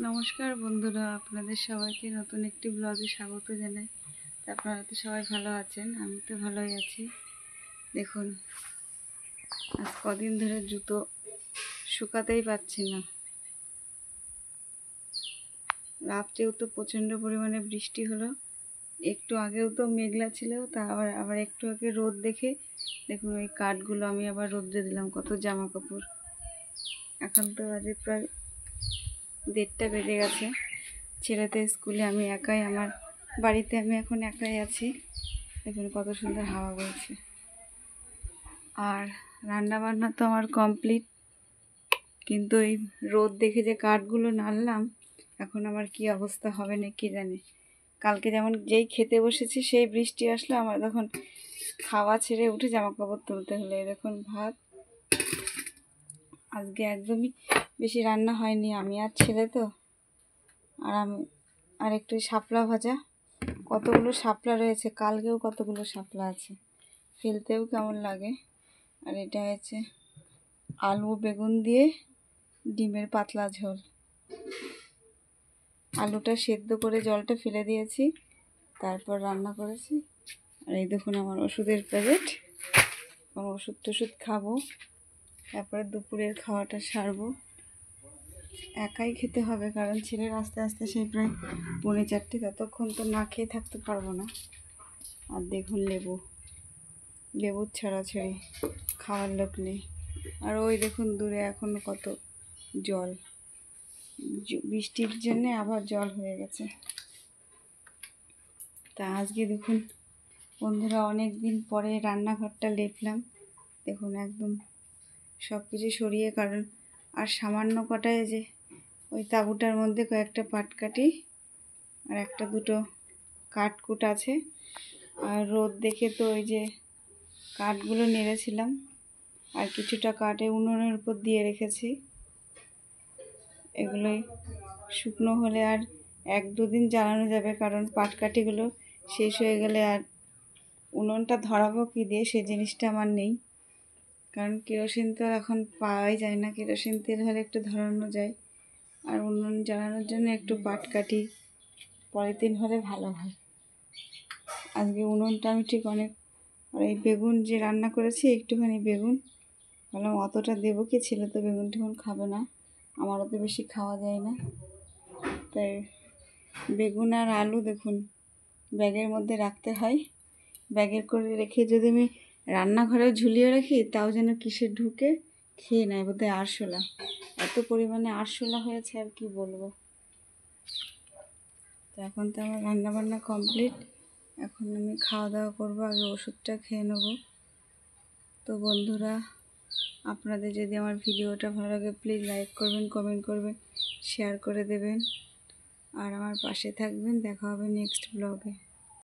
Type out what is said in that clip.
নমস্কার বন্ধুরা, আপনাদের সবাইকে নতুন একটি ব্লগে স্বাগত জানাই। আপনারা তো সবাই ভালো আছেন, আমি তো ভালোই আছি। দেখুন, আজ কদিন ধরে জুতো শুকাতেই পাচ্ছি না। রাত্রেও তো প্রচণ্ড পরিমাণে বৃষ্টি হলো, একটু আগেও তো মেঘলা ছিল, তা আবার একটু আগে রোদ দেখে দেখুন ওই কাঠগুলো আমি আবার রোদ্রে দিলাম। কত জামা কাপড়। এখন তো বাজে প্রায় 1:30 বেজে গেছে। ছেলেতে স্কুলে, আমি একাই, আমার বাড়িতে আমি এখন একাই আছি। দেখুন কত সুন্দর হাওয়া বইছে। আর রান্না বান্না তো আমার কমপ্লিট, কিন্তু এই রোদ দেখে যে কাঠগুলো নাড়লাম, এখন আমার কি অবস্থা হবে না কি জানি। কালকে যেমন যেই খেতে বসেছি সেই বৃষ্টি আসলো, আমার তখন খাওয়া ছেড়ে উঠে জামা কাপড় তুলতে হলো। দেখুন ভাত, আজকে একদমই বেশি রান্না হয়নি, আমি আর ছেলে তো। আর একটু শাপলা ভাজা, কতগুলো শাপলা রয়েছে, কালকেও কতগুলো শাপলা আছে, ফেলতেও কেমন লাগে। আর এটা হচ্ছে আলু বেগুন দিয়ে ডিমের পাতলা ঝোল। আলুটা সেদ্ধ করে জলটা ফেলে দিয়েছি, তারপর রান্না করেছি। আর এই দেখুন আমার ওষুধের প্যাকেট, আমার ওষুধ টষুধ খাবো, তারপরে দুপুরের খাওয়াটা সারবো। একাই খেতে হবে, কারণ ছেলের আস্তে আস্তে সেই প্রায় 3:45, ততক্ষণ তো না খেয়ে থাকতে পারবো না। আর দেখুন লেবুর ছড়াছড়ি, খাওয়ার লোক নেই। আর ওই দেখুন দূরে এখনো কত জল, বৃষ্টির জন্যে আবার জল হয়ে গেছে। তা আজকে দেখুন বন্ধুরা, অনেক দিন পরে রান্নাঘরটা লেপলাম। দেখুন একদম সব কিছু সরিয়ে, কারণ আর সামান্য কটায় যে ওই তাঁবুটার মধ্যে কয়েকটা পাটকাঠি আর একটা দুটো কাঠকুট আছে। আর রোদ দেখে তো ওই যে কাঠগুলো নেড়েছিলাম, আর কিছুটা কাঠে উনুনের উপর দিয়ে রেখেছি। এগুলোই শুকনো হলে আর 1-2 দিন জ্বালানো যাবে, কারণ পাটকাঠিগুলো শেষ হয়ে গেলে আর উনুনটা ধরাবো কি দিয়ে, সে জিনিসটা আমার নেই। কারণ কেরোসিন তো এখন পাওয়াই যায় না, কেরোসিন তেল হলে একটু ধরানো যায়। আর উনুন জ্বালানোর জন্য একটু পাটকাঠি পলিথিন হলে ভালো হয়। আজকে উনুনটা আমি ঠিক অনেক, আর এই বেগুন যে রান্না করেছি, একটুখানি বেগুন ভাবলাম অতটা দেবো কি, ছেলে তো বেগুন টেগুন খাবে না, আমারও তো বেশি খাওয়া যায় না। তাই বেগুন আর আলু দেখুন ব্যাগের মধ্যে রাখতে হয়, ব্যাগের করে রেখে যদি আমি রান্নাঘরেও ঝুলিয়ে রাখি, তাও যেন কিসে ঢুকে খেয়ে নেয়, বোধহয় আরশোলা। এত পরিমাণে আরশোলা হয়েছে আর কি বলবো। তো এখন তো আমার রান্নাবান্না কমপ্লিট, এখন আমি খাওয়া দাওয়া করবো, আগে ওষুধটা খেয়ে নেবো। তো বন্ধুরা, আপনাদের যদি আমার ভিডিওটা ভালো লাগে প্লিজ লাইক করবেন, কমেন্ট করবেন, শেয়ার করে দেবেন, আর আমার পাশে থাকবেন। দেখা হবে নেক্সট ব্লগে।